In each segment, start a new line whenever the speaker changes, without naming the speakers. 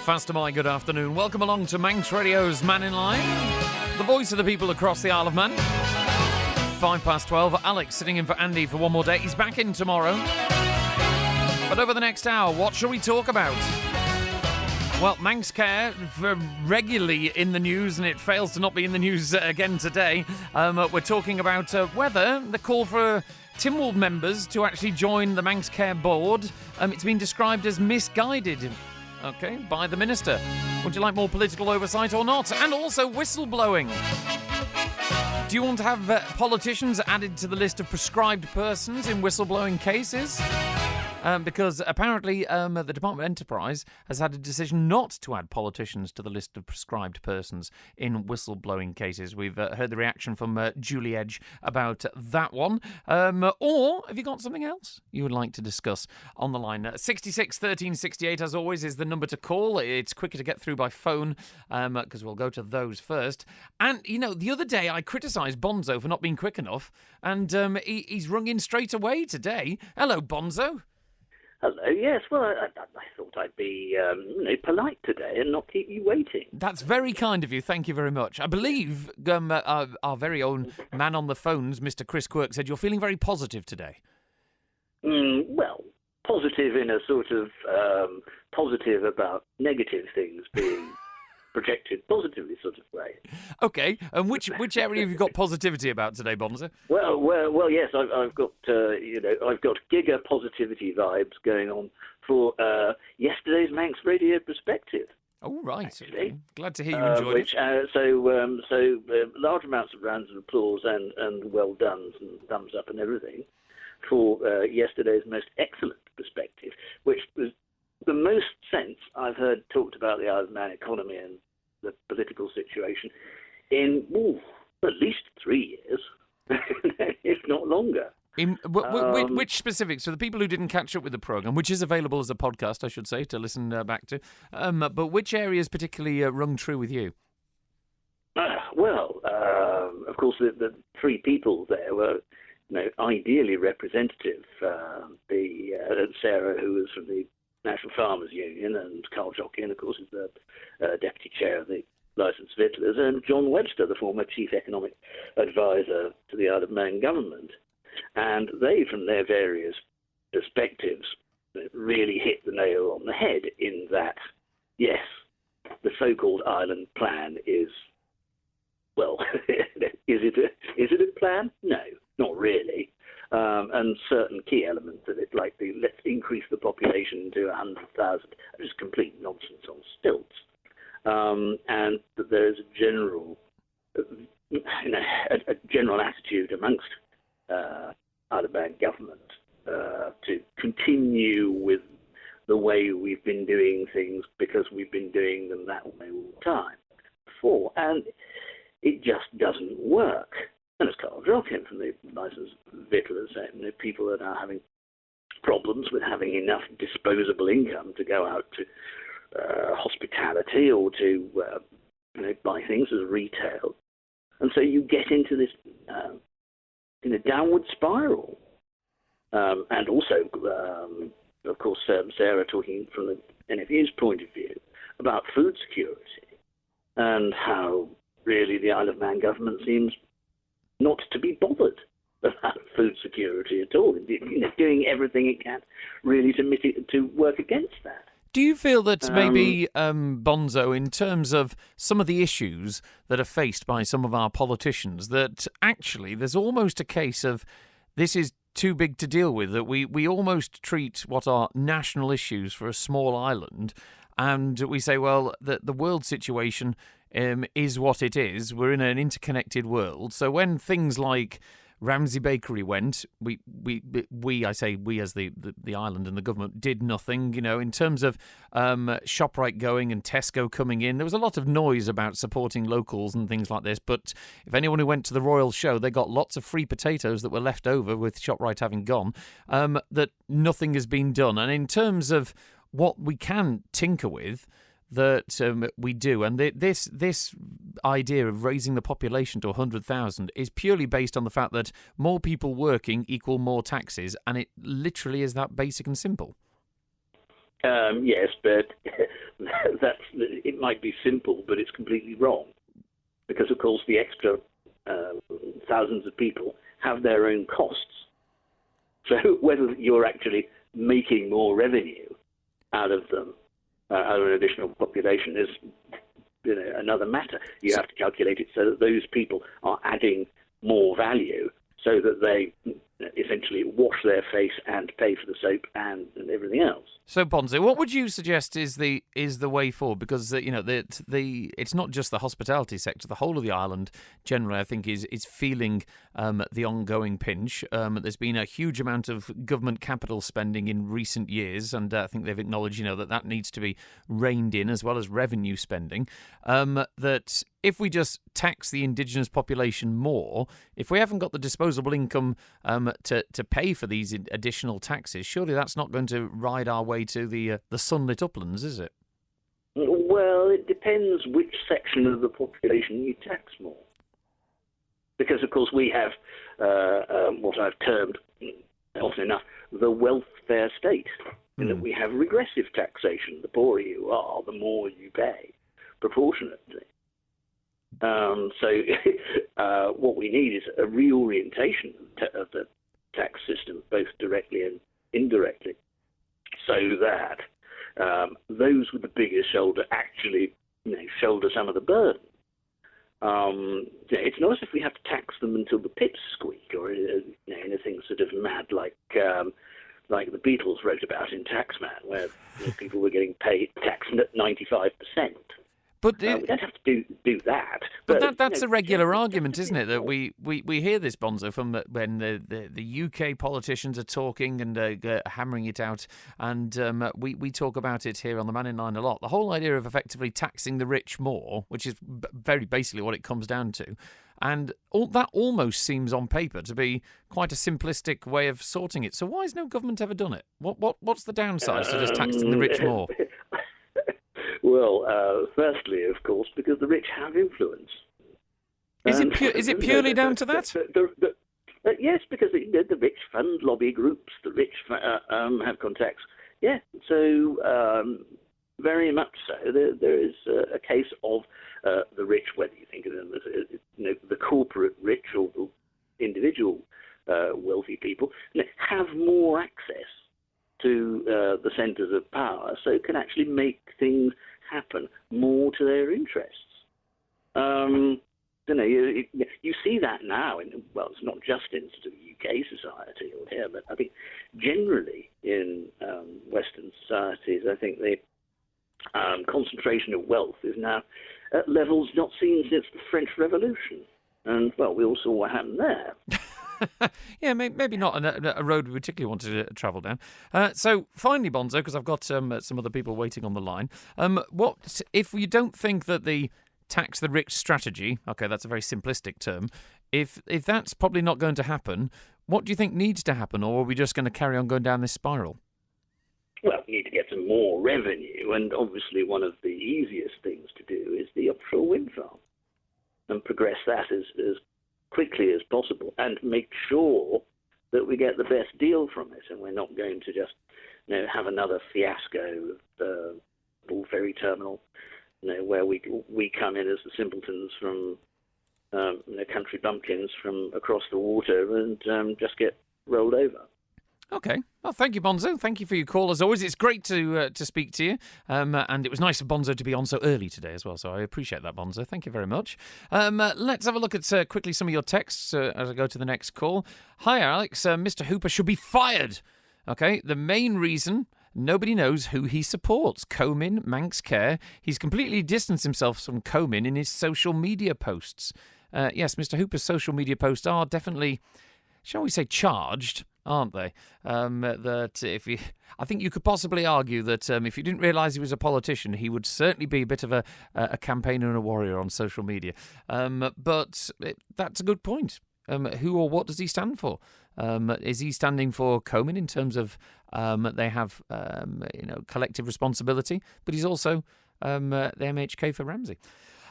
Faster my good afternoon. Welcome along to Manx Radio's Mannin Line, the voice of the people across the Isle of Man. 12:05. Alex sitting in for Andy for one more day. He's back in tomorrow. But over the next hour, what shall we talk about? Well, Manx Care, regularly in the news, and it fails to not be in the news again today. We're talking about whether the call for Tynwald members to actually join the Manx Care board, it's been described as misguided. Okay, by the minister. Would you like more political oversight or not? And also whistleblowing. Do you want to have politicians added to the list of prescribed persons in whistleblowing cases? Because apparently the Department of Enterprise has had a decision not to add politicians to the list of prescribed persons in whistleblowing cases. We've heard the reaction from Julie Edge about that one. Or have you got something else you would like to discuss on the line? 66 13 68, as always, is the number to call. It's quicker to get through by phone because we'll go to those first. And, you know, the other day I criticised Bonzo for not being quick enough, and he's rung in straight away today. Hello, Bonzo.
Hello, yes. Well, I thought I'd be polite today and not keep you waiting.
That's very kind of you. Thank you very much. I believe our very own man on the phones, Mr. Chris Quirk, said you're feeling very positive today.
Well, positive in a sort of positive about negative things being projected positively sort of way.
Okay, and which area have you got positivity about today, Bonzo?
Well, yes, I've got I've got giga positivity vibes going on for yesterday's Manx Radio Perspective.
Oh right,
actually.
Okay. Glad to hear you enjoyed it.
So large amounts of rounds of applause and well done and thumbs up and everything for yesterday's most excellent perspective, which was the most sense I've heard talked about the Isle of Man economy and the political situation in at least 3 years, if not longer.
Which specifics? For the people who didn't catch up with the programme, which is available as a podcast, I should say, to listen back to, but which areas particularly rung true with you?
Of course, the three people there were ideally representative. Sarah, who was from the National Farmers Union, and Carl Jockin, of course, is the deputy chair of the licensed victuallers, and John Webster, the former chief economic advisor to the Isle of Man government. And they, from their various perspectives, really hit the nail on the head in that, yes, the so-called island plan is, well, is it a plan? No, not really. And certain key elements of it, like let's increase the population to 100,000, is complete nonsense on stilts. And that there is a general, a general attitude amongst Isle of Man government to continue with the way we've been doing things because we've been doing them that way all the time before, and it just doesn't work. And as Carl Jockin from the licensed victuallers said, people are now having problems with having enough disposable income to go out to hospitality or to buy things as retail. And so you get into this downward spiral. And also, of course, Sarah talking from the NFU's point of view about food security and how really the Isle of Man government seems not to be bothered about food security at all, doing everything it can really to work against that.
Do you feel that maybe, Bonzo, in terms of some of the issues that are faced by some of our politicians, that actually there's almost a case of this is too big to deal with, that we almost treat what are national issues for a small island, and we say, well, the world situation is what it is. We're in an interconnected world. So when things like Ramsey Bakery went, we as the island and the government did nothing, in terms of ShopRite going and Tesco coming in. There was a lot of noise about supporting locals and things like this, but if anyone who went to the Royal Show, they got lots of free potatoes that were left over with ShopRite having gone, that nothing has been done. And in terms of what we can tinker with, that we do, and this idea of raising the population to 100,000 is purely based on the fact that more people working equal more taxes, and it literally is that basic and simple.
Yes, but it might be simple, but it's completely wrong. Because, of course, the extra thousands of people have their own costs. So whether you're actually making more revenue out of them, out of an additional population, is another matter. You have to calculate it so that those people are adding more value, so that they essentially wash their face and pay for the soap and everything else.
So, Bonzo, what would you suggest is the way forward? Because it's not just the hospitality sector; the whole of the island generally, I think, is feeling the ongoing pinch. There's been a huge amount of government capital spending in recent years, and I think they've acknowledged, that needs to be reined in, as well as revenue spending. That if we just tax the indigenous population more, if we haven't got the disposable income to pay for these additional taxes, surely that's not going to ride our way to the sunlit uplands, is it?
Well, it depends which section of the population you tax more. Because, of course, we have what I've termed, often enough, the welfare state, in that we have regressive taxation. The poorer you are, the more you pay, proportionately. So what we need is a reorientation of the tax system, both directly and indirectly, so that those with the biggest shoulder actually shoulder some of the burden. It's not as if we have to tax them until the pips squeak, or anything sort of mad like the Beatles wrote about in Taxman, where people were getting taxed at 95%.
But
we don't have to do that.
But that's a regular argument, isn't it? That we hear this, Bonzo, from when the UK politicians are talking and hammering it out, and we talk about it here on the Mannin Line a lot. The whole idea of effectively taxing the rich more, which is very basically what it comes down to, and that almost seems on paper to be quite a simplistic way of sorting it. So why has no government ever done it? What's the downside to just taxing the rich more?
Well, firstly, of course, because the rich have influence.
Is it purely down to that?
Yes, because the rich fund lobby groups, the rich have contacts. Yeah, so very much so. There is a case of the rich, whether you think of them as the corporate rich or the individual wealthy people, have more access to the centres of power, so can actually make things happen more to their interests. You see that now. It's not just in sort of UK society or here, but I think generally in Western societies, I think the concentration of wealth is now at levels not seen since the French Revolution. And, we all saw what happened there.
Yeah, maybe not a road we particularly wanted to travel down. So finally, Bonzo, because I've got some other people waiting on the line. What if you don't think that the tax the rich strategy? Okay, that's a very simplistic term. If that's probably not going to happen, what do you think needs to happen, or are we just going to carry on going down this spiral?
Well, we need to get some more revenue, and obviously one of the easiest things to do is the offshore wind farm, and progress that as quickly as possible, and make sure that we get the best deal from it, and we're not going to just have another fiasco of Bull Ferry Terminal, where we come in as the simpletons from country bumpkins from across the water and just get rolled over.
Okay. Well, thank you, Bonzo. Thank you for your call, as always. It's great to speak to you. And it was nice of Bonzo to be on so early today as well, so I appreciate that, Bonzo. Thank you very much. Let's have a look at quickly some of your texts as I go to the next call. Hi, Alex. Mr. Hooper should be fired. Okay, the main reason... Nobody knows who he supports. Comyn, Manx Care. He's completely distanced himself from Comyn in his social media posts. Yes, Mr. Hooper's social media posts are definitely, shall we say, charged, aren't they? I think you could possibly argue that if you didn't realise he was a politician, he would certainly be a bit of a campaigner and a warrior on social media. But that's a good point. Who or what does he stand for? Is he standing for Comyn in terms of they have collective responsibility, but he's also the MHK for Ramsey.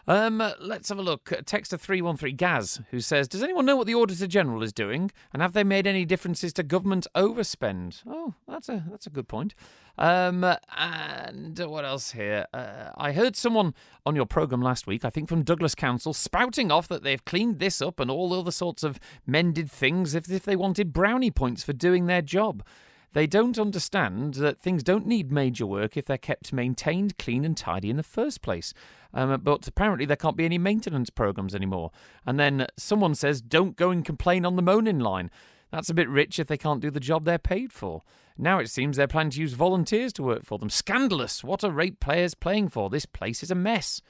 Let's have a look. Texter 313 Gaz, who says, does anyone know what the Auditor General is doing? And have they made any differences to government overspend? Oh, that's a good point. And what else here? I heard someone on your programme last week, I think from Douglas Council, spouting off that they've cleaned this up and all other sorts of mended things if they wanted brownie points for doing their job. They don't understand that things don't need major work if they're kept maintained, clean and tidy in the first place. But apparently there can't be any maintenance programmes anymore. And then someone says, don't go and complain on the Mannin Line. That's a bit rich if they can't do the job they're paid for. Now it seems they're planning to use volunteers to work for them. Scandalous! What are ratepayers playing for? This place is a mess.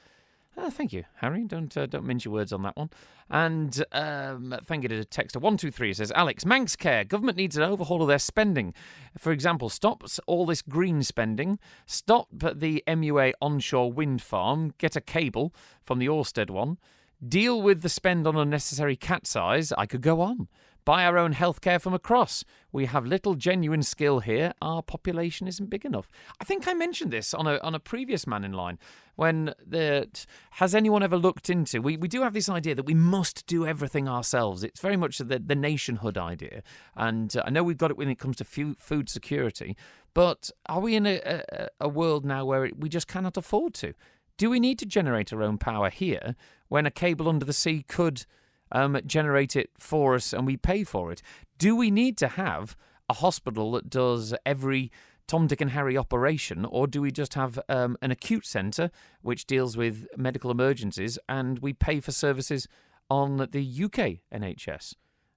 Thank you, Harry. Don't mince your words on that one. And thank you to Texter 123. It says, Alex, Manx Care. Government needs an overhaul of their spending. For example, stop all this green spending. Stop the MUA onshore wind farm. Get a cable from the Orsted one. Deal with the spend on unnecessary cat's eyes. I could go on. Buy our own healthcare from across. We have little genuine skill here. Our population isn't big enough. I think I mentioned this on a previous Mannin Line. Has anyone ever looked into? We do have this idea that we must do everything ourselves. It's very much the nationhood idea, and I know we've got it when it comes to food security. But are we in a world now where we just cannot afford to? Do we need to generate our own power here when a cable under the sea could generate it for us and we pay for it? Do we need to have a hospital that does every Tom, Dick and Harry operation, or do we just have an acute centre which deals with medical emergencies and we pay for services on the UK NHS?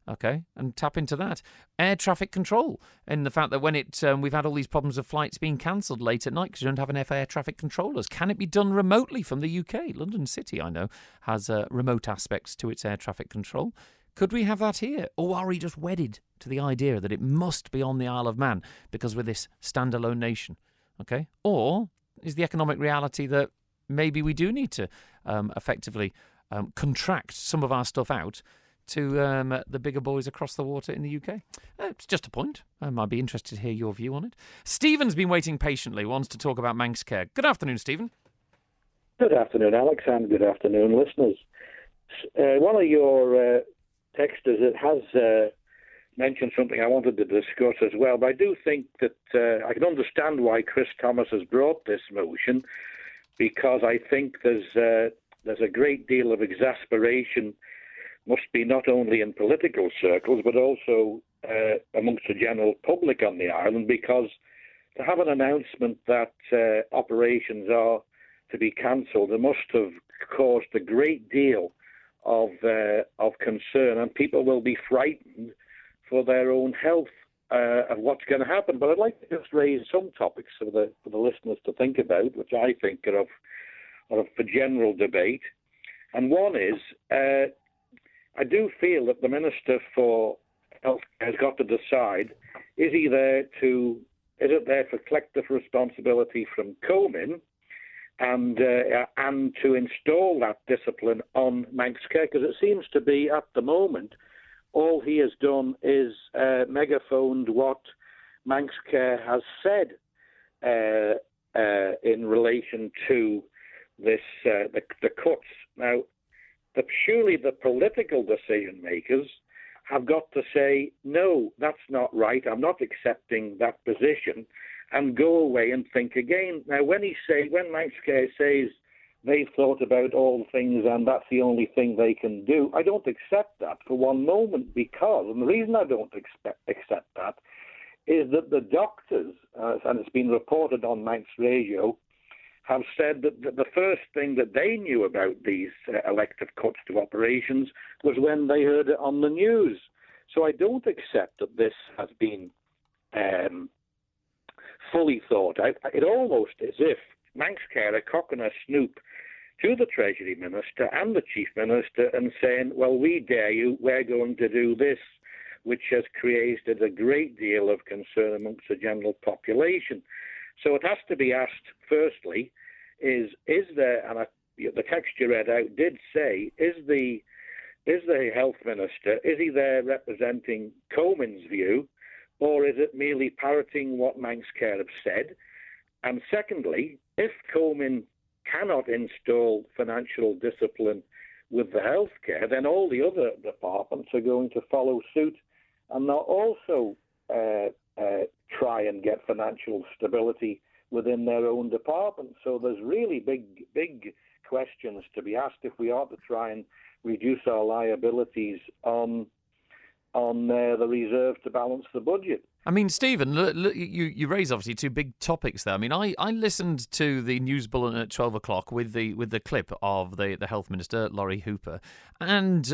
Okay, and tap into that. Air traffic control, and the fact that when we've had all these problems of flights being cancelled late at night because you don't have enough air traffic controllers. Can it be done remotely from the UK? London City, I know, has remote aspects to its air traffic control. Could we have that here? Or are we just wedded to the idea that it must be on the Isle of Man because we're this standalone nation? Okay, or is the economic reality that maybe we do need to effectively contract some of our stuff out to the bigger boys across the water in the UK? It's just a point. I'd be interested to hear your view on it. Stephen's been waiting patiently, wants to talk about Manx Care. Good afternoon, Stephen.
Good afternoon, Alex, and good afternoon, listeners. One of your texters has mentioned something I wanted to discuss as well, but I do think that I can understand why Chris Thomas has brought this motion, because I think there's a great deal of exasperation must be not only in political circles, but also amongst the general public on the island, because to have an announcement that operations are to be cancelled, it must have caused a great deal of concern, and people will be frightened for their own health of what's going to happen. But I'd like to just raise some topics for the listeners to think about, which I think are for general debate. And one is, I do feel that the Minister for Health has got to decide, is it there for collective responsibility from Comin and to install that discipline on Manx Care? Because it seems to be, at the moment, all he has done is megaphoned what Manx Care has said in relation to this the cuts. Now, surely the political decision makers have got to say, no, that's not right, I'm not accepting that position, and go away and think again. Now, when Manx Care says they've thought about all things and that's the only thing they can do, I don't accept that for one moment, because, and the reason I don't accept that is that the doctors, and it's been reported on Manx Radio, have said that the first thing that they knew about these elective cuts to operations was when they heard it on the news. So I don't accept that this has been fully thought out. It almost as if Manx Care are cocking a snoop to the Treasury Minister and the Chief Minister and saying, well, we dare you, we're going to do this, which has created a great deal of concern amongst the general population. So it has to be asked, firstly, is there, and the text you read out did say, is the Health Minister, is he there representing Comin's view, or is it merely parroting what Manx Care have said? And secondly, if Comin cannot install financial discipline with the healthcare, then all the other departments are going to follow suit and they'll also try and get financial stability within their own department. So there's really big questions to be asked if we are to try and reduce our liabilities on the reserve to balance the budget.
I mean, Stephen, look, you raise obviously two big topics there. I mean, I listened to the news bulletin at 12 o'clock with the clip of the Health Minister, Laurie Hooper, and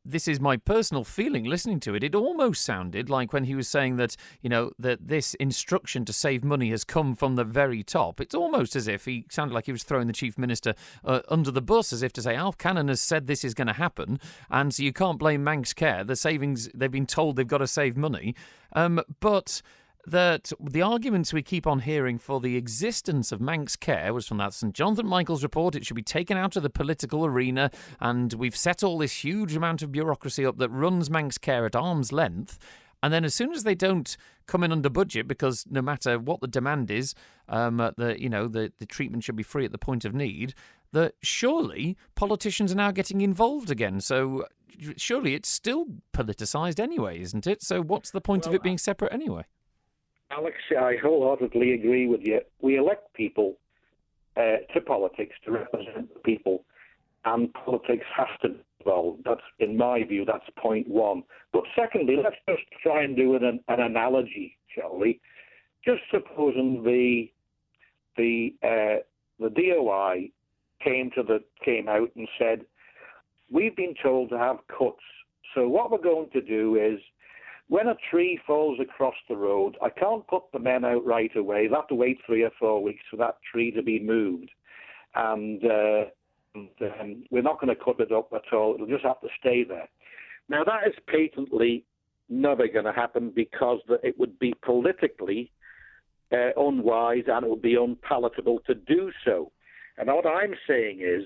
this is my personal feeling listening to it. It almost sounded like when he was saying that, that this instruction to save money has come from the very top. It's almost as if he sounded like he was throwing the Chief Minister under the bus, as if to say, Alf Cannon has said this is going to happen, and so you can't blame Manx Care. The savings, they've been told they've got to save money. But that the arguments we keep on hearing for the existence of Manx Care was from that St Jonathan Michael's report. It should be taken out of the political arena, and we've set all this huge amount of bureaucracy up that runs Manx Care at arm's length. And then as soon as they don't come in under budget, because no matter what the demand is, the treatment should be free at the point of need, that surely politicians are now getting involved again. So surely it's still politicised anyway, isn't it? So what's the point of it being separate anyway?
Alex, I wholeheartedly agree with you. We elect people to politics to represent the people, and politics has to be involved. That's, in my view, that's point one. But secondly, let's just try and do an analogy, shall we? Just supposing the DOI came out and said, we've been told to have cuts. So what we're going to do is, when a tree falls across the road, I can't put the men out right away. They'll have to wait 3 or 4 weeks for that tree to be moved. And we're not going to cut it up at all. It'll just have to stay there. Now, that is patently never going to happen because it would be politically unwise and it would be unpalatable to do so. And what I'm saying is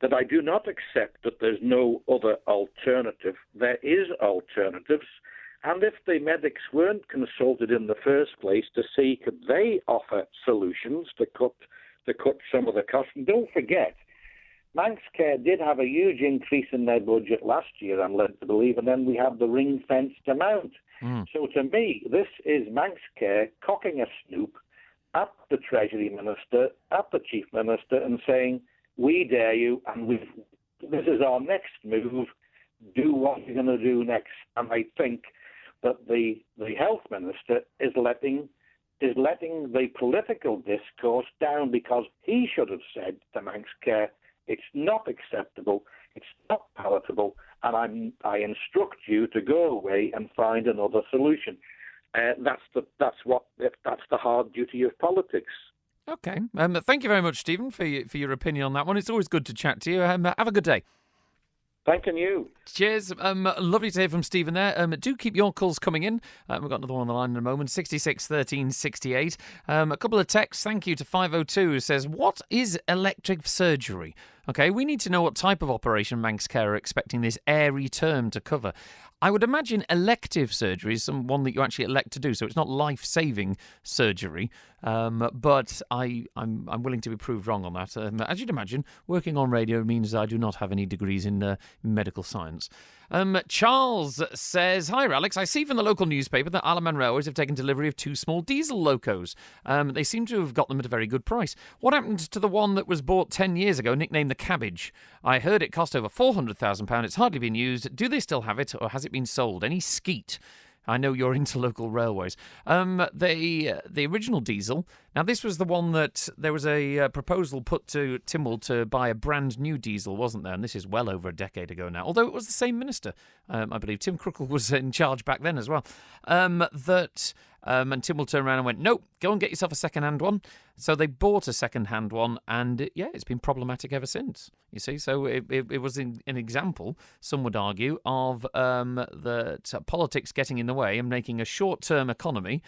that I do not accept that there's no other alternative. There is alternatives. And if the medics weren't consulted in the first place to see could they offer solutions to cut some of the costs, and don't forget, Manx Care did have a huge increase in their budget last year, I'm led to believe, and then we have the ring-fenced amount. So to me, this is Manx Care cocking a snoop at the Treasury Minister, at the Chief Minister, and saying, we dare you, and this is our next move, do what you're going to do next. And I think that the Health Minister is letting the political discourse down, because he should have said to Manx Care, it's not acceptable, it's not palatable, and I instruct you to go away and find another solution. That's the hard duty of politics.
Okay. Thank you very much, Stephen, for your opinion on that one. It's always good to chat to you. Have a good day.
Thanking you.
Cheers. Lovely to hear from Stephen there. Do keep your calls coming in. We've got another one on the line in a moment. 66 13 68. A couple of texts. Thank you to 502 who says, what is elective surgery? Okay, we need to know what type of operation Manx Care are expecting this airy term to cover. I would imagine elective surgery is one that you actually elect to do, so it's not life-saving surgery. But I'm willing to be proved wrong on that. As you'd imagine, working on radio means I do not have any degrees in medical science. Charles says, hi, Alex. I see from the local newspaper that Isle of Man Railways have taken delivery of 2 small diesel locos. They seem to have got them at a very good price. What happened to the one that was bought 10 years ago, nicknamed the Cabbage? I heard it cost over £400,000. It's hardly been used. Do they still have it, or has it been sold? Any skeet? I know you're into local railways. The original diesel. Now, this was the one that there was a proposal put to Tynwald to buy a brand new diesel, wasn't there? And this is well over a decade ago now. Although it was the same minister, I believe Tim Crookall was in charge back then as well. And Tynwald turned around and went, nope, go and get yourself a second-hand one. So they bought a second-hand one, and it's been problematic ever since. You see, so it was an example, some would argue, of that politics getting in the way and making a short-term economy,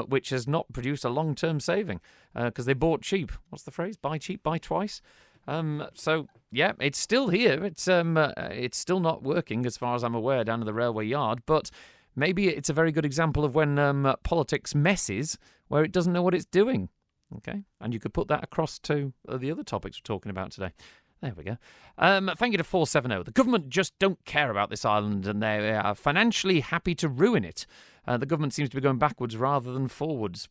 which has not produced a long-term saving, because they bought cheap. What's the phrase? Buy cheap, buy twice. It's still here. It's still not working, as far as I'm aware, down at the railway yard, but maybe it's a very good example of when politics messes, where it doesn't know what it's doing. Okay, and you could put that across to the other topics we're talking about today. There we go. Thank you to 470. The government just don't care about this island and they are financially happy to ruin it. The government seems to be going backwards rather than forwards.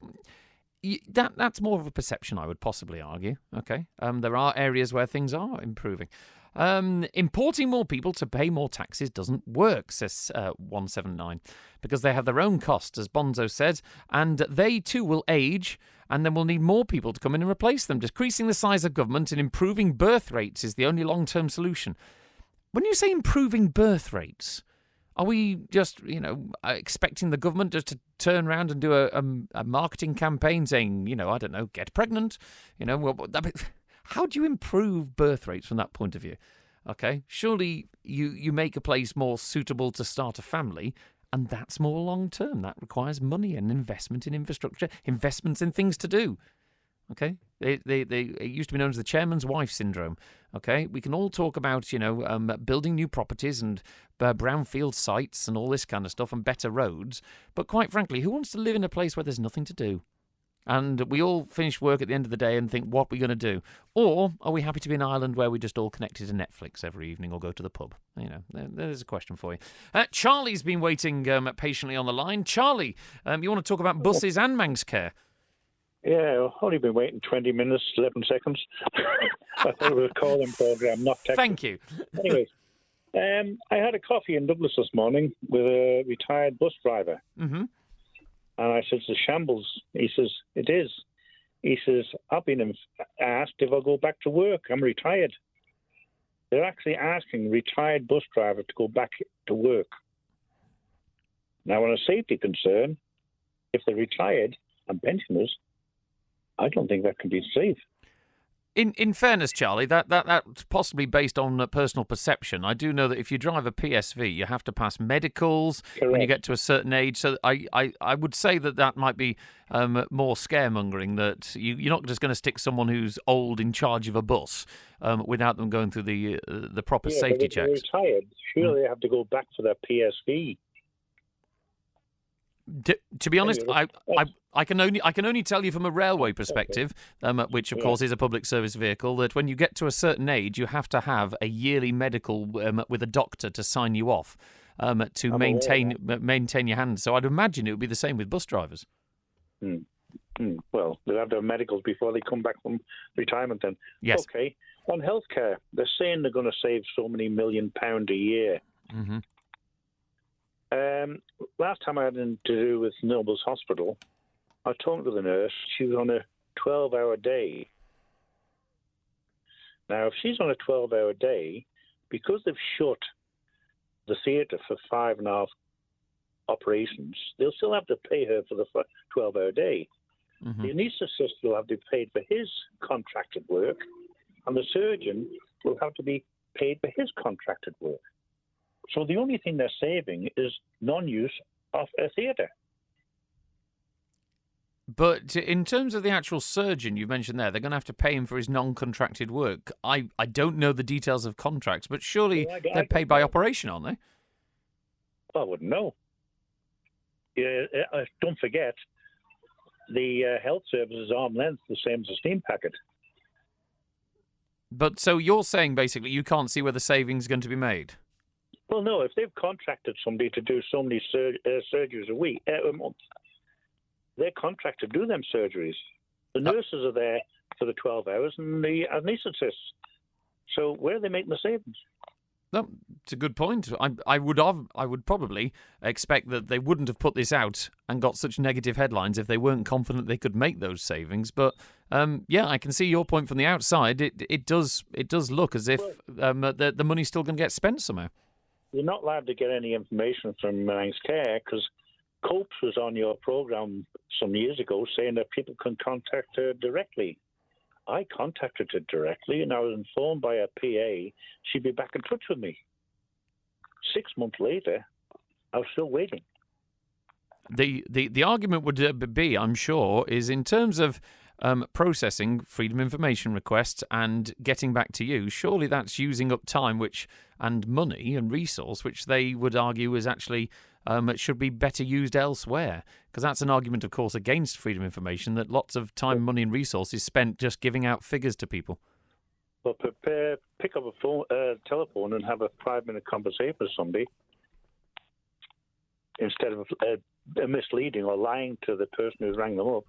That's more of a perception, I would possibly argue. Okay, there are areas where things are improving. Importing more people to pay more taxes doesn't work, says 179, because they have their own costs, as Bonzo said, and they too will age, and then we'll need more people to come in and replace them. Decreasing the size of government and improving birth rates is the only long-term solution. When you say improving birth rates, are we just, expecting the government just to turn around and do a marketing campaign saying, I don't know, get pregnant? How do you improve birth rates from that point of view? Okay, surely you make a place more suitable to start a family, and that's more long term. That requires money and investment in infrastructure, investments in things to do. Okay, it used to be known as the chairman's wife syndrome. Okay, we can all talk about building new properties and brownfield sites and all this kind of stuff and better roads, but quite frankly, who wants to live in a place where there's nothing to do? And we all finish work at the end of the day and think, what are we going to do? Or are we happy to be an island where we just all connected to Netflix every evening or go to the pub? There's a question for you. Charlie's been waiting patiently on the line. Charlie, you want to talk about buses and Manx Care?
Yeah, I've only been waiting 20 minutes, 11 seconds. I thought it was a call-in programme, not text.
Thank you.
Anyways, I had a coffee in Douglas this morning with a retired bus driver.
Mm-hmm.
And I said, it's a shambles. He says, it is. He says, I've been asked if I'll go back to work. I'm retired. They're actually asking retired bus driver to go back to work. Now, on a safety concern, if they're retired and pensioners, I don't think that can be safe.
In fairness, Charlie, that's possibly based on personal perception. I do know that if you drive a PSV, you have to pass medicals. Correct. When you get to a certain age. So I would say that might be more scaremongering, that you're not just going to stick someone who's old in charge of a bus without them going through the proper safety checks.
If they're retired, surely they have to go back for their PSV.
To be honest, I can only tell you from a railway perspective, which of course is a public service vehicle, that when you get to a certain age, you have to have a yearly medical with a doctor to sign you off to maintain your hand. So I'd imagine it would be the same with bus drivers.
Well, they'll have to have medicals before they come back from retirement then.
Yes.
Okay. On healthcare, they're saying they're going to save so many £1 million a year.
Mm-hmm.
Last time I had to do with Noble's Hospital, I talked to the nurse. She was on a 12-hour day. Now, if she's on a 12-hour day, because they've shut the theatre for 5.5 operations, they'll still have to pay her for the 12-hour day. Mm-hmm. The anaesthetist will have to be paid for his contracted work, and the surgeon will have to be paid for his contracted work. So the only thing they're saving is non-use of a theatre.
But in terms of the actual surgeon you mentioned there, they're going to have to pay him for his non-contracted work. I don't know the details of contracts, but surely they're paid by operation, aren't they?
I wouldn't know. Don't forget, the health service is arm's length, the same as a steam packet.
But so you're saying basically you can't see where the savings are going to be made?
Well, no. If they've contracted somebody to do so many surgeries a month, they're contracted to do them surgeries. The nurses are there for the 12 hours and the anaesthetists. So where are they making the savings?
No, it's a good point. I would probably expect that they wouldn't have put this out and got such negative headlines if they weren't confident they could make those savings. But I can see your point from the outside. It does look as if the money's still going to get spent somehow.
You're not allowed to get any information from Manx Care because Copes was on your program some years ago saying that people can contact her directly. I contacted her directly and I was informed by her PA she'd be back in touch with me. 6 months later, I was still waiting.
The argument would be, I'm sure, is in terms of processing freedom information requests and getting back to you. Surely that's using up time and money and resource, which they would argue is actually it should be better used elsewhere. Because that's an argument, of course, against freedom of information, that lots of time, money and resources spent just giving out figures to people.
Well, pick up a telephone and have a 5-minute conversation with somebody instead of misleading or lying to the person who rang them up.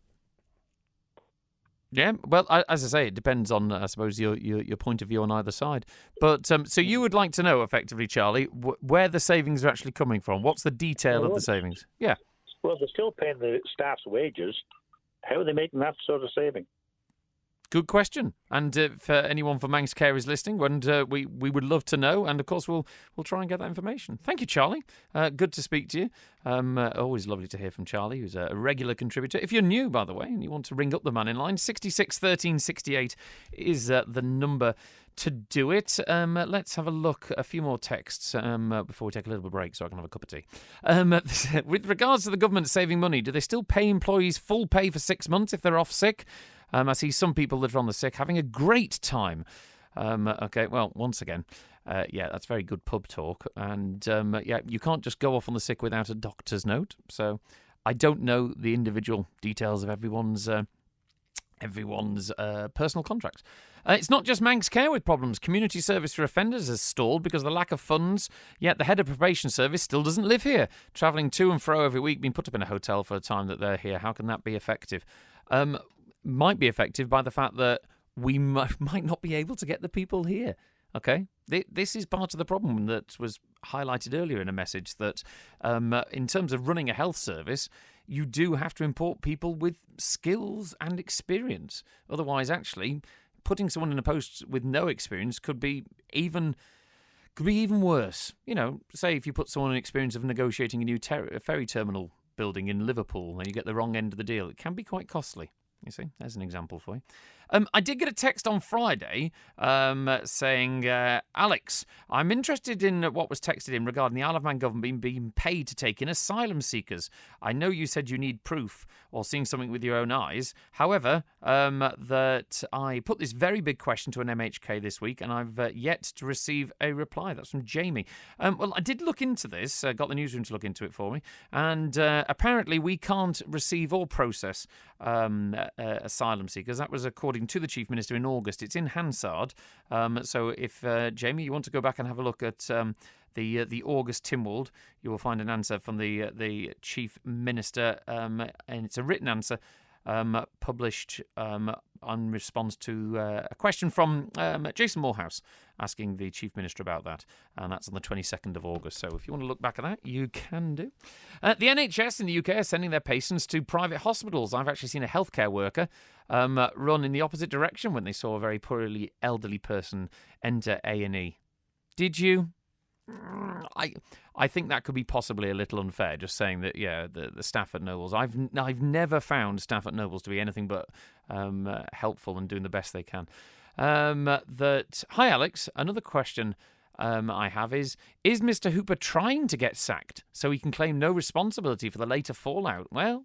Yeah, well, as I say, it depends on, I suppose, your point of view on either side. But so you would like to know, effectively, Charlie, where the savings are actually coming from. What's the detail of the savings? Yeah.
Well, they're still paying the staff's wages. How are they making that sort of saving?
Good question. And if anyone from Manx Care is listening, and we would love to know. And, of course, we'll try and get that information. Thank you, Charlie. Good to speak to you. Always lovely to hear from Charlie, who's a regular contributor. If you're new, by the way, and you want to ring up the Mannin Line, 66 13 68 is the number to do it. Let's have a look. A few more texts before we take a little break so I can have a cup of tea. With regards to the government saving money, do they still pay employees full pay for 6 months if they're off sick? I see some people that are on the sick having a great time. Okay, well, once again, that's very good pub talk. And, you can't just go off on the sick without a doctor's note. So I don't know the individual details of everyone's personal contracts. It's not just Manx Care with problems. Community service for offenders has stalled because of the lack of funds, yet the head of probation service still doesn't live here. Travelling to and fro every week, being put up in a hotel for the time that they're here. How can that be effective? Might be effective by the fact that we might not be able to get the people here. Okay? This is part of the problem that was highlighted earlier in a message that in terms of running a health service, you do have to import people with skills and experience. Otherwise, actually, putting someone in a post with no experience could be even worse. You know, say if you put someone in experience of negotiating a new ferry terminal building in Liverpool and you get the wrong end of the deal, it can be quite costly. You see, there's an example for you. I did get a text on Friday saying, Alex, I'm interested in what was texted in regarding the Isle of Man government being paid to take in asylum seekers. I know you said you need proof or seeing something with your own eyes. However, that I put this very big question to an MHK this week and I've yet to receive a reply. That's from Jamie. Well, I did look into this, got the newsroom to look into it for me, and apparently we can't receive or process asylum seekers. That was according to the Chief Minister in August. It's in Hansard. So if, Jamie, you want to go back and have a look at the August Tynwald, you will find an answer from the Chief Minister, and it's a written answer published in response to a question from Jason Morehouse asking the Chief Minister about that, and that's on the 22nd of August. So if you want to look back at that, you can do. The NHS in the UK are sending their patients to private hospitals. I've actually seen a healthcare worker run in the opposite direction when they saw a very poorly elderly person enter A&E. Did you? I think that could be possibly a little unfair, just saying that, the staff at Nobles. I've never found staff at Nobles to be anything but helpful and doing the best they can. Hi, Alex. Another question I have is Mr. Hooper trying to get sacked so he can claim no responsibility for the later fallout? Well,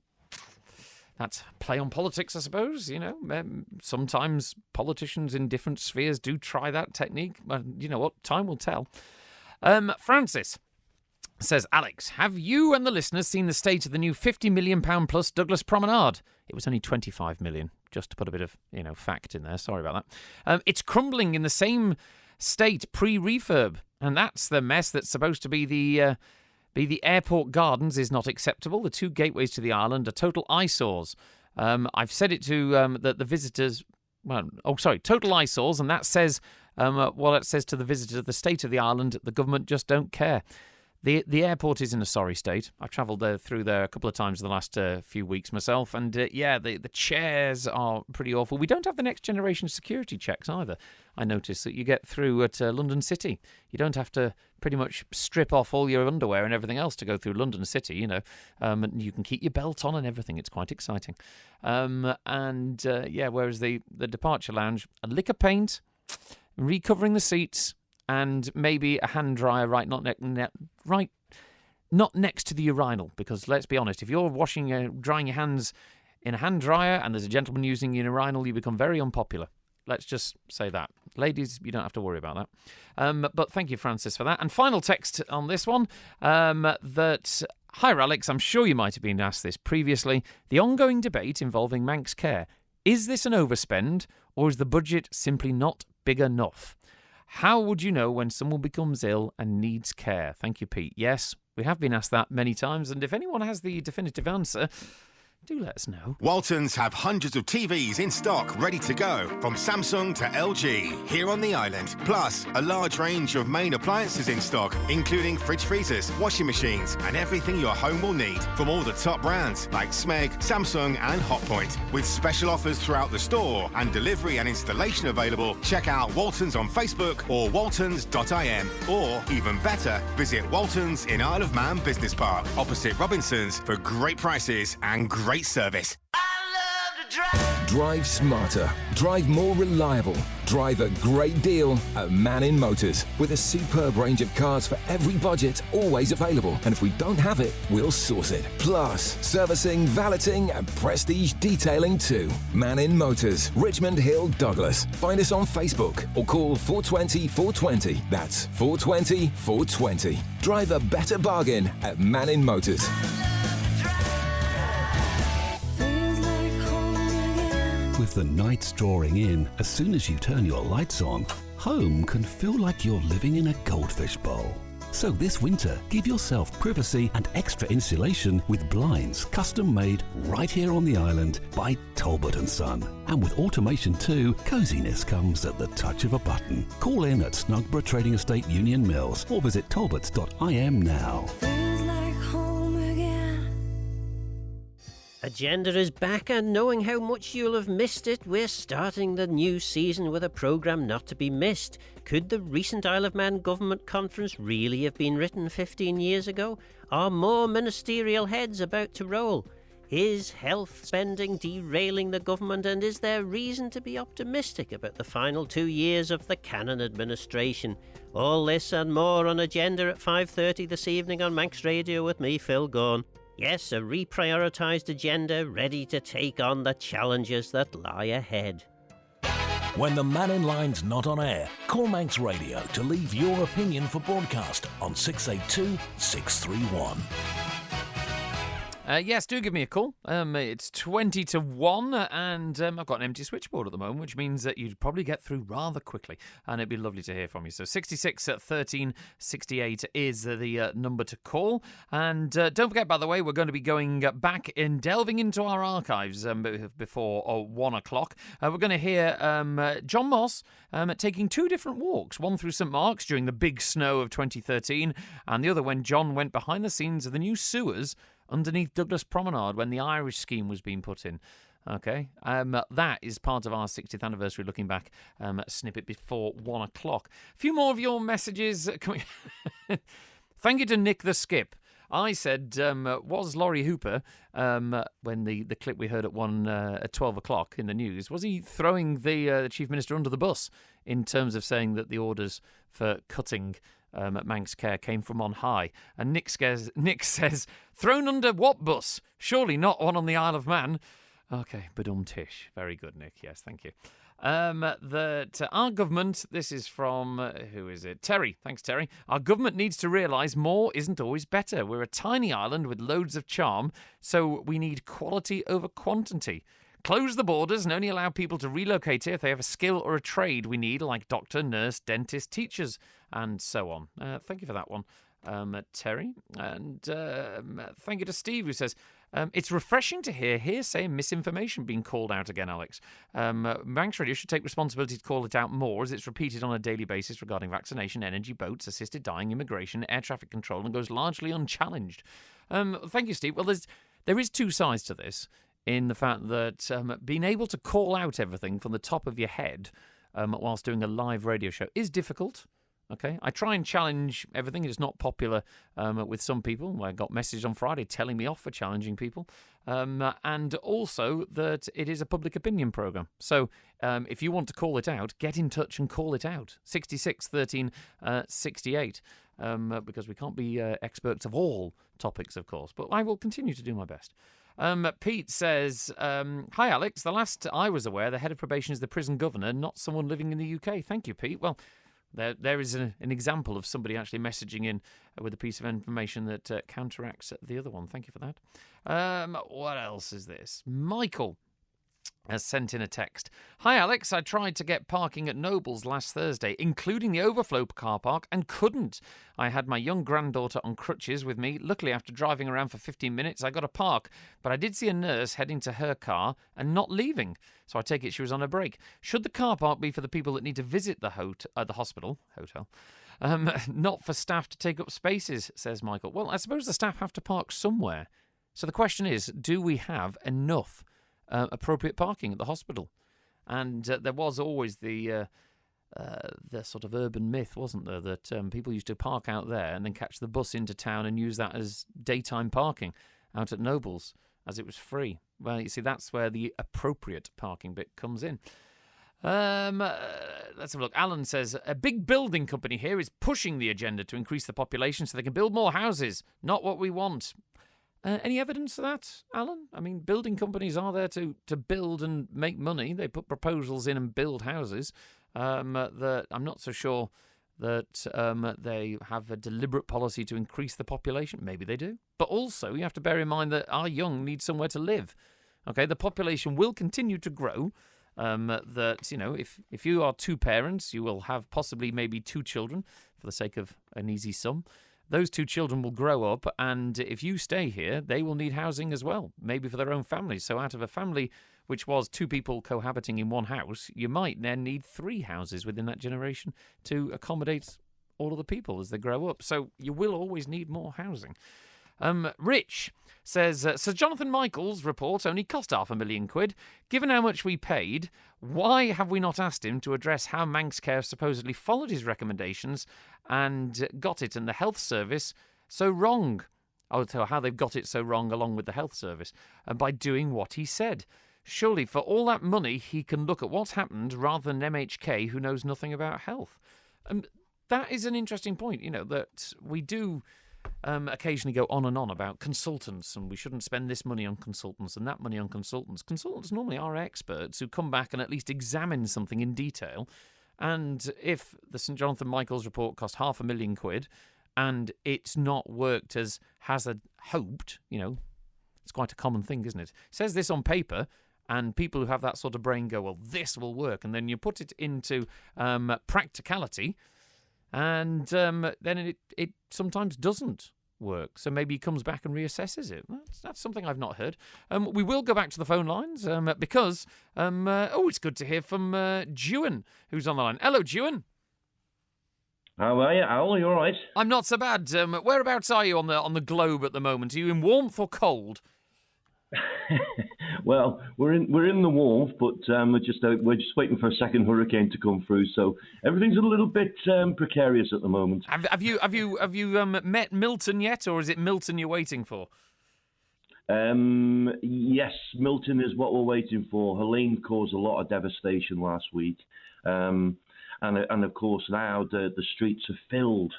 that's play on politics, I suppose. You know, sometimes politicians in different spheres do try that technique. But you know what? Time will tell. Francis says, Alex, have you and the listeners seen the state of the new £50 million plus Douglas Promenade? It was only 25 million, just to put a bit of, fact in there. Sorry about that. It's crumbling in the same state pre-refurb, and that's the mess that's supposed to be the airport gardens is not acceptable. The two gateways to the island are total eyesores. I've said it to the visitors. Total eyesores, and that says it says to the visitor, the state of the island, the government just don't care. The airport is in a sorry state. I've travelled through there a couple of times in the last few weeks myself, and the chairs are pretty awful. We don't have the next generation security checks either. I noticed that you get through at London City. You don't have to pretty much strip off all your underwear and everything else to go through London City, and you can keep your belt on and everything. It's quite exciting. Whereas the departure lounge, a lick of paint, recovering the seats, and maybe a hand dryer not next to the urinal, because let's be honest, if you're drying your hands in a hand dryer and there's a gentleman using a urinal, you become very unpopular. Let's just say that. Ladies, you don't have to worry about that. But thank you, Francis, for that. And final text on this one, that... Hi, Alex. I'm sure you might have been asked this previously. The ongoing debate involving Manx Care. Is this an overspend, or is the budget simply not big enough? How would you know when someone becomes ill and needs care? Thank you, Pete. Yes, we have been asked that many times, and if anyone has the definitive answer, do let us know.
Waltons have hundreds of TVs in stock ready to go, from Samsung to LG, here on the island. Plus, a large range of main appliances in stock, including fridge freezers, washing machines, and everything your home will need from all the top brands like Smeg, Samsung, and Hotpoint. With special offers throughout the store and delivery and installation available, check out Waltons on Facebook or waltons.im. Or, even better, visit Waltons in Isle of Man Business Park, opposite Robinson's, for great prices and great service.
Drive smarter, drive more reliable, drive a great deal at Mannin Motors. With a superb range of cars for every budget, always available. And if we don't have it, we'll source it. Plus, servicing, valeting and prestige detailing too. Mannin Motors, Richmond Hill, Douglas. Find us on Facebook or call 420 420. That's 420 420. Drive a better bargain at Mannin Motors.
With the nights drawing in, as soon as you turn your lights on, home can feel like you're living in a goldfish bowl. So this winter, give yourself privacy and extra insulation with blinds custom made right here on the island by Talbot & Son. And with automation too, coziness comes at the touch of a button. Call in at Snugborough Trading Estate Union Mills or visit talbots.im now.
Agenda is back, and knowing how much you'll have missed it, we're starting the new season with a programme not to be missed. Could the recent Isle of Man Government Conference really have been written 15 years ago? Are more ministerial heads about to roll? Is health spending derailing the government, and is there reason to be optimistic about the final 2 years of the Cannon administration? All this and more on Agenda at 5:30 this evening on Manx Radio with me, Phil Gaughan. Yes, a reprioritised agenda ready to take on the challenges that lie ahead.
When the Mannin Line's not on air, call Manx Radio to leave your opinion for broadcast on 682 631.
Yes, do give me a call. It's 20 to 1, and I've got an empty switchboard at the moment, which means that you'd probably get through rather quickly, and it'd be lovely to hear from you. So 66 13 68 is the number to call. And don't forget, by the way, we're going to be going back in, delving into our archives before 1 o'clock. We're going to hear John Moss taking two different walks, one through St Mark's during the big snow of 2013, and the other when John went behind the scenes of the new sewers underneath Douglas Promenade when the Irish scheme was being put in. Okay, that is part of our 60th anniversary looking back snippet before 1 o'clock. A few more of your messages coming. Thank you to Nick the Skip. I said, was Laurie Hooper, when the clip we heard at 12 o'clock in the news, was he throwing the Chief Minister under the bus in terms of saying that the orders for cutting at Manx Care came from on high? And Nick says, thrown under what bus? Surely not one on the Isle of Man. Okay, badum-tish. Very good, Nick. Yes, thank you. That our government, this is from, who is it? Terry. Thanks, Terry. Our government needs to realise more isn't always better. We're a tiny island with loads of charm, so we need quality over quantity. Close the borders and only allow people to relocate here if they have a skill or a trade we need, like doctor, nurse, dentist, teachers, and so on. Thank you for that one, Terry. And thank you to Steve, who says, it's refreshing to hear hearsay and misinformation being called out again, Alex. Manx Radio should take responsibility to call it out more, as it's repeated on a daily basis regarding vaccination, energy, boats, assisted dying, immigration, air traffic control, and goes largely unchallenged. Thank you, Steve. Well, there is two sides to this, in the fact that being able to call out everything from the top of your head whilst doing a live radio show is difficult. Okay, I try and challenge everything. It's not popular with some people. I got messages on Friday telling me off for challenging people. And also that it is a public opinion programme. So if you want to call it out, get in touch and call it out. 66 13 68. Because we can't be experts of all topics, of course. But I will continue to do my best. Pete says, hi, Alex. The last I was aware, the head of probation is the prison governor, not someone living in the UK. Thank you, Pete. Well, there is an example of somebody actually messaging in with a piece of information that counteracts the other one. Thank you for that. What else is this? Michael has sent in a text. Hi, Alex. I tried to get parking at Nobles last Thursday, including the overflow car park, and couldn't. I had my young granddaughter on crutches with me. Luckily, after driving around for 15 minutes, I got a park, but I did see a nurse heading to her car and not leaving, so I take it she was on a break. Should the car park be for the people that need to visit the hotel, not for staff to take up spaces, says Michael? Well, I suppose the staff have to park somewhere. So the question is, do we have enough appropriate parking at the hospital? And there was always the sort of urban myth, wasn't there, that people used to park out there and then catch the bus into town and use that as daytime parking out at Nobles, as it was free. Well, you see, that's where the appropriate parking bit comes in. Let's have a look. Alan says, a big building company here is pushing the agenda to increase the population so they can build more houses. Not what we want. Any evidence of that, Alan? I mean, building companies are there to build and make money. They put proposals in and build houses. That I'm not so sure that they have a deliberate policy to increase the population. Maybe they do. But also, you have to bear in mind that our young need somewhere to live. Okay, the population will continue to grow. That, you know, if you are two parents, you will have possibly maybe two children, for the sake of an easy sum. Those two children will grow up, and if you stay here, they will need housing as well, maybe for their own families. So out of a family which was two people cohabiting in one house, you might then need three houses within that generation to accommodate all of the people as they grow up. So you will always need more housing. Rich says, Sir Jonathan Michael's report only cost £500,000. Given how much we paid, why have we not asked him to address how Manx Care supposedly followed his recommendations and got it and the health service so wrong? Oh, so how they've got it so wrong along with the health service by doing what he said. Surely for all that money, he can look at what's happened rather than MHK, who knows nothing about health. That is an interesting point, you know, that we do occasionally go on and on about consultants, and we shouldn't spend this money on consultants and that money on consultants. Consultants normally are experts who come back and at least examine something in detail. And if the St Jonathan Michael's report cost £500,000 and it's not worked as Hazard hoped, you know, it's quite a common thing, isn't it? It says this on paper, and people who have that sort of brain go, well, this will work. And then you put it into practicality, and then it sometimes doesn't work. So maybe he comes back and reassesses it. That's something I've not heard. We will go back to the phone lines because, it's good to hear from Dewan, who's on the line. Hello, Dewan.
How are you, Al? Are you all right?
I'm not so bad. Whereabouts are you on the globe at the moment? Are you in warmth or cold?
Well, we're in the warmth, but we're just waiting for a second hurricane to come through. So everything's a little bit precarious at the moment.
Have you met Milton yet, or is it Milton you're waiting for?
Yes, Milton is what we're waiting for. Helene caused a lot of devastation last week. And of course now the streets are filled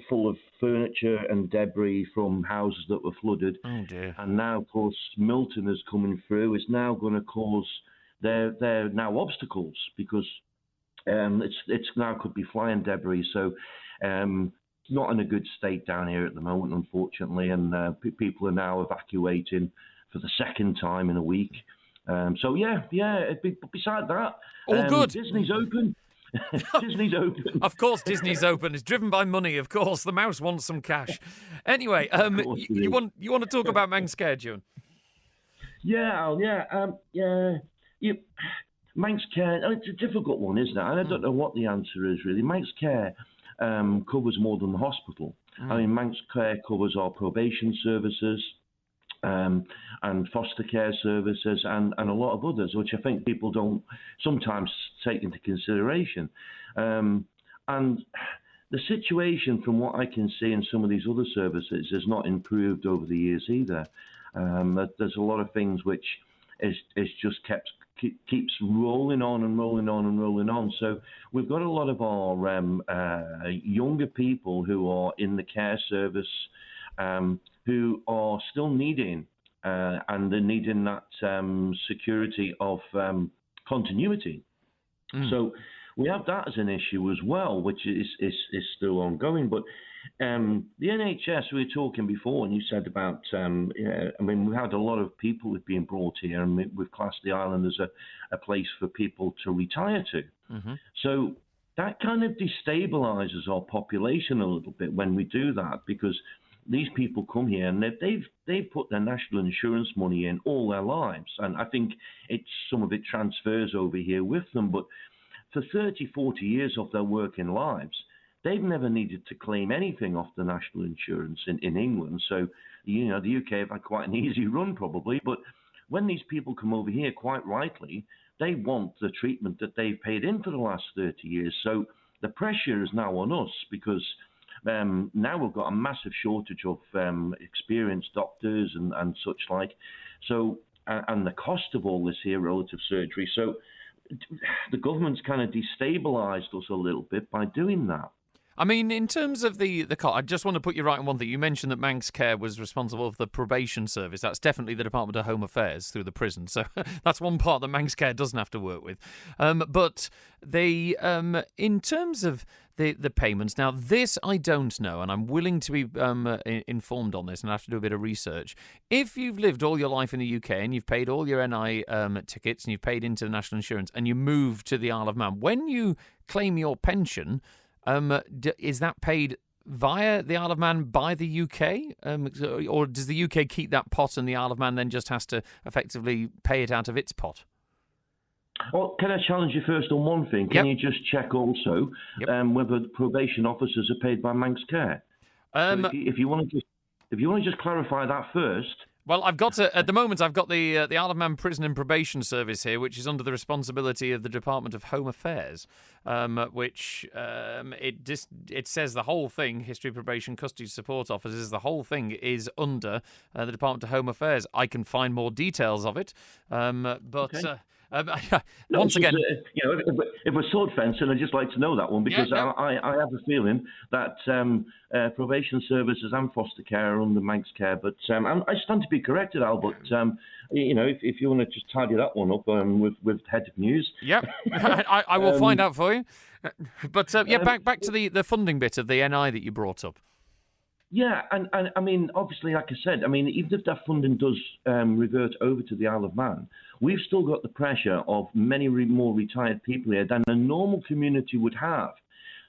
full of furniture and debris from houses that were flooded.
Oh dear!
And now of course Milton is coming through. It's now going to cause they're now obstacles because it's now could be flying debris. So not in a good state down here at the moment, unfortunately. And people are now evacuating for the second time in a week. So yeah. Beside that,
all good.
Disney's open. Disney's open.
Of course, Disney's open. It's driven by money. Of course, the mouse wants some cash. Anyway, you want to talk about Manx Care, June?
Yeah. Manx Care. It's a difficult one, isn't it? And I don't know what the answer is really. Manx Care covers more than the hospital. I mean, Manx Care covers our probation services. And foster care services and a lot of others, which I think people don't sometimes take into consideration. And the situation, from what I can see in some of these other services, has not improved over the years either. There's a lot of things which is just keeps rolling on and rolling on and rolling on. So we've got a lot of our younger people who are in the care service who are still needing and they're needing that security of continuity. So we have that as an issue as well, which is still ongoing. But the NHS, we were talking before, and you said about, I mean, we had a lot of people who've been brought here, and we've classed the island as a place for people to retire to. So that kind of destabilizes our population a little bit when we do that, because these people come here and they've put their national insurance money in all their lives, and I think some of it transfers over here with them. But for 30, 40 years of their working lives, they've never needed to claim anything off the national insurance in England. So, the UK have had quite an easy run probably. But when these people come over here, quite rightly, they want the treatment that they've paid in for the last 30 years. So the pressure is now on us, because now we've got a massive shortage of experienced doctors and such like. So, and the cost of all this here relative surgery. So the government's kind of destabilised us a little bit by doing that.
I mean, in terms of the cost, I just want to put you right on one thing. You mentioned that Manx Care was responsible for the probation service. That's definitely the Department of Home Affairs through the prison. So that's one part that Manx Care doesn't have to work with. But they, in terms of the payments, now this I don't know, and I'm willing to be informed on this, and I have to do a bit of research. If you've lived all your life in the UK and you've paid all your NI tickets and you've paid into the national insurance and you move to the Isle of Man, when you claim your pension, is that paid via the Isle of Man by the UK? Or does the UK keep that pot and the Isle of Man then just has to effectively pay it out of its pot?
Well, can I challenge you first on one thing? Can you just check also whether probation officers are paid by Manx Care? So if you want to just clarify that first.
Well, at the moment, I've got the Isle of Man Prison and Probation Service here, which is under the responsibility of the Department of Home Affairs, which it says the whole thing, History, Probation, Custody, Support Officers, the whole thing is under the Department of Home Affairs. I can find more details of it, once again,
if we're sword fencing, I'd just like to know that one, because I have a feeling that probation services and foster care are under Manx Care. But I stand to be corrected, Al. But if you want to just tidy that one up with head of news,
I will find out for you. But back to the funding bit of the NI that you brought up.
Yeah, and I mean, obviously, like I said, I mean, even if that funding does revert over to the Isle of Man, we've still got the pressure of many more retired people here than a normal community would have.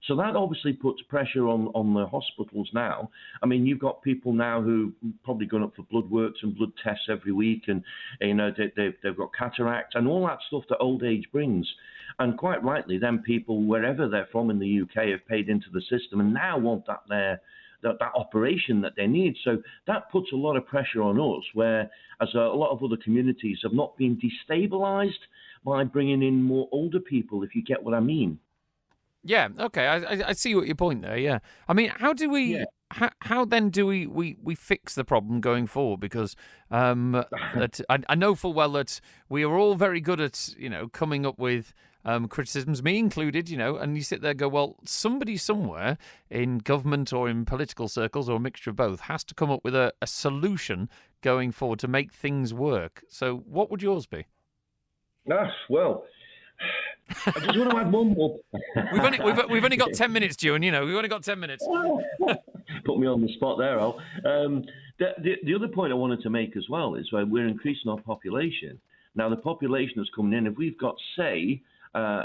So that obviously puts pressure on the hospitals now. I mean, you've got people now who probably gone up for blood works and blood tests every week, and they've got cataract and all that stuff that old age brings. And quite rightly, then people, wherever they're from in the UK, have paid into the system and now want that operation that they need. So that puts a lot of pressure on us, whereas a lot of other communities have not been destabilised by bringing in more older people, if you get what I mean.
Yeah, okay, I see what your point there, yeah. I mean, how do we... Yeah. How then do we fix the problem going forward? Because I know full well that we are all very good at, coming up with criticisms, me included, and you sit there and go, well, somebody somewhere in government or in political circles or a mixture of both has to come up with a solution going forward to make things work. So what would yours be?
Well, I just want to add one more.
We've only got 10 minutes, Ewan. We've only got 10 minutes.
Put me on the spot there, Al. The other point I wanted to make as well is we're increasing our population. Now, the population that's coming in, if we've got, say,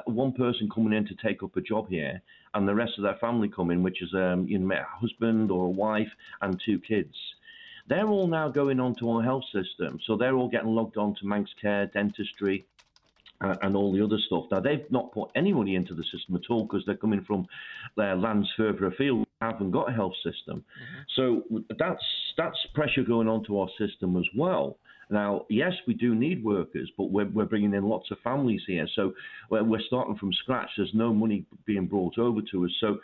one person coming in to take up a job here and the rest of their family come in, which is a husband or a wife and 2 kids, they're all now going onto our health system. So they're all getting logged on to Manx Care, dentistry, and all the other stuff. Now, they've not put any money into the system at all because they're coming from their lands further afield, haven't got a health system. So that's pressure going onto our system as well. Now, yes, we do need workers, but we're bringing in lots of families here. So we're starting from scratch. There's no money being brought over to us. So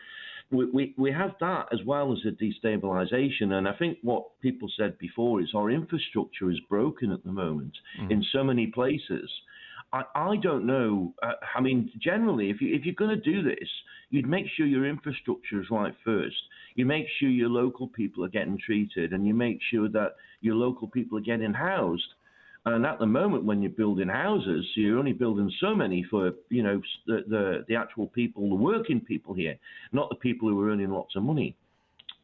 we have that as well as a destabilisation. And I think what people said before is our infrastructure is broken at the moment in so many places. I don't know. I mean, generally, if you're going to do this, you'd make sure your infrastructure is right first. You make sure your local people are getting treated, and you make sure that your local people are getting housed. And at the moment, when you're building houses, you're only building so many for, the actual people, the working people here, not the people who are earning lots of money.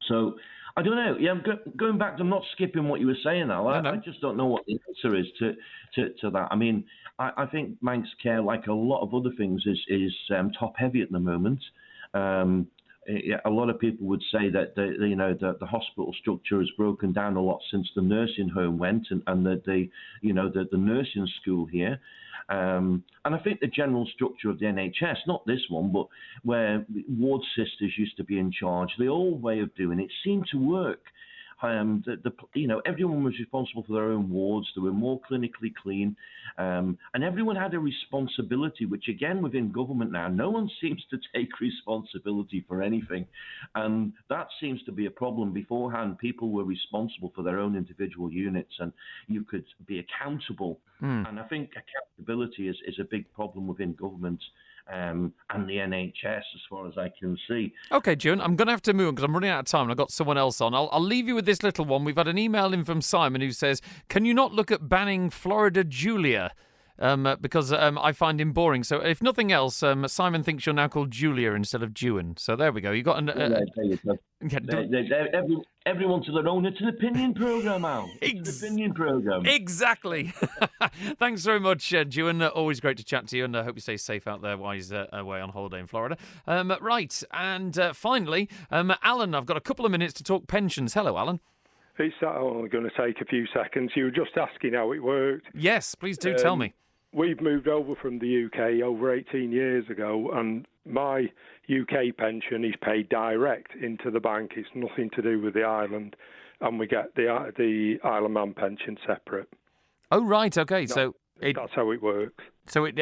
So I don't know. Yeah, going back, I'm not skipping what you were saying, Al. I just don't know what the answer is to that. I mean, I think Manx Care, like a lot of other things, is top heavy at the moment. A lot of people would say that the hospital structure has broken down a lot since the nursing home went, and that the nursing school here. And I think the general structure of the NHS, not this one, but where ward sisters used to be in charge, the old way of doing it seemed to work. Everyone was responsible for their own wards. They were more clinically clean, and everyone had a responsibility. Which, again, within government now, no one seems to take responsibility for anything, and that seems to be a problem. Beforehand, people were responsible for their own individual units, and you could be accountable. And I think accountability is a big problem within government. And the NHS, as far as I can see.
Okay, June, I'm going to have to move on because I'm running out of time and I've got someone else on. I'll leave you with this little one. We've had an email in from Simon who says, can you not look at banning Florida Julia? Because I find him boring. So if nothing else, Simon thinks you're now called Julia instead of Jewin. So there we go. You got
everyone to their own. It's an opinion program, Al. It's an opinion program.
Exactly. Thanks very much, Jewin. Always great to chat to you, and I hope you stay safe out there while he's away on holiday in Florida. Right, and finally, Alan, I've got a couple of minutes to talk pensions. Hello, Alan.
It's only going to take a few seconds. You were just asking how it worked.
Yes, please do tell me.
We've moved over from the UK over 18 years ago, and my UK pension is paid direct into the bank. It's nothing to do with the island, and we get the Isle of Man pension separate.
Oh, right, okay. So
that's how it works.
So it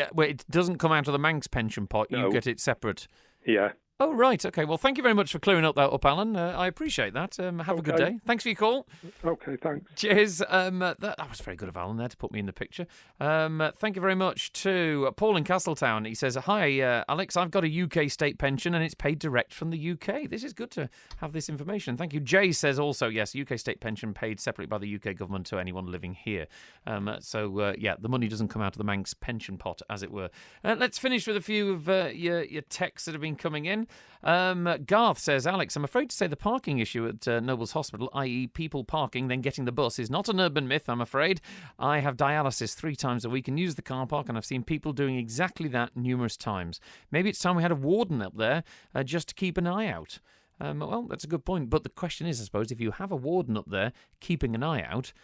doesn't come out of the Manx pension pot. You get it separate.
Yeah.
Oh, right. Okay. Well, thank you very much for clearing that up, Alan. I appreciate that. Have a good day. Thanks for your call.
Okay, thanks.
Cheers. That was very good of Alan there to put me in the picture. Thank you very much to Paul in Castletown. He says, hi, Alex, I've got a UK state pension and it's paid direct from the UK. This is good to have this information. Thank you. Jay says also, yes, UK state pension paid separately by the UK government to anyone living here. The money doesn't come out of the Manx pension pot, as it were. Let's finish with a few of your texts that have been coming in. Garth says, Alex, I'm afraid to say the parking issue at Nobles Hospital, i.e. people parking then getting the bus, is not an urban myth, I'm afraid. I have dialysis 3 times a week and use the car park, and I've seen people doing exactly that numerous times. Maybe it's time we had a warden up there just to keep an eye out. Well, that's a good point, but the question is, I suppose, if you have a warden up there keeping an eye out,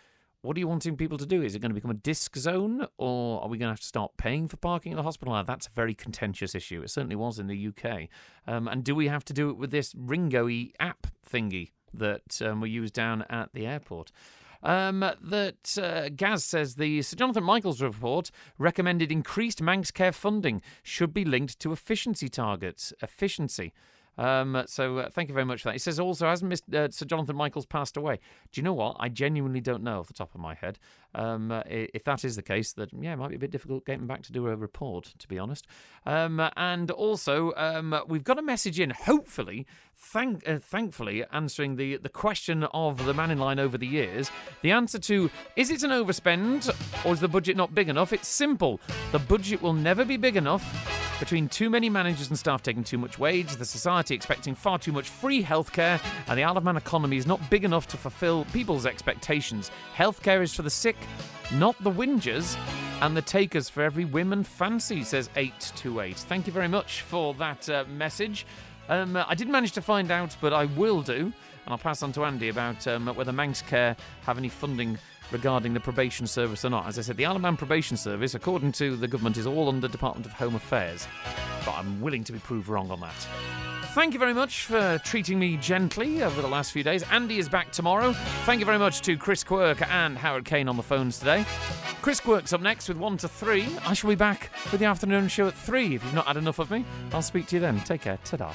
what are you wanting people to do? Is it going to become a disc zone, or are we going to have to start paying for parking at the hospital? That's a very contentious issue. It certainly was in the UK. And do we have to do it with this Ringo-y app thingy that we use down at the airport? Gaz says the Sir Jonathan Michaels report recommended increased Manx Care funding should be linked to efficiency targets. Efficiency. So thank you very much for that. He says also, hasn't Sir Jonathan Michaels passed away? Do you know what? I genuinely don't know off the top of my head. If that is the case, that it might be a bit difficult getting back to do a report, to be honest. And also, we've got a message in, hopefully, thankfully, answering the question of the Mannin Line over the years. The answer to, is it an overspend or is the budget not big enough? It's simple. The budget will never be big enough. Between too many managers and staff taking too much wage, the society expecting far too much free healthcare, and the Isle of Man economy is not big enough to fulfil people's expectations. Healthcare is for the sick, not the whingers, and the takers for every whim and fancy, says 828. Thank you very much for that message. I didn't manage to find out, but I will do, and I'll pass on to Andy about whether Manx Care have any funding regarding the probation service or not. As I said, the Isle of Man probation service, according to the government, is all under Department of Home Affairs, but I'm willing to be proved wrong on that. Thank you very much for treating me gently over the last few days. Andy is back tomorrow. Thank you very much to Chris Quirk and Howard Kane on the phones today. Chris Quirk's up next with 1 to 3. I shall be back with the afternoon show at 3. If you've not had enough of me, I'll speak to you then. Take care. Ta-da.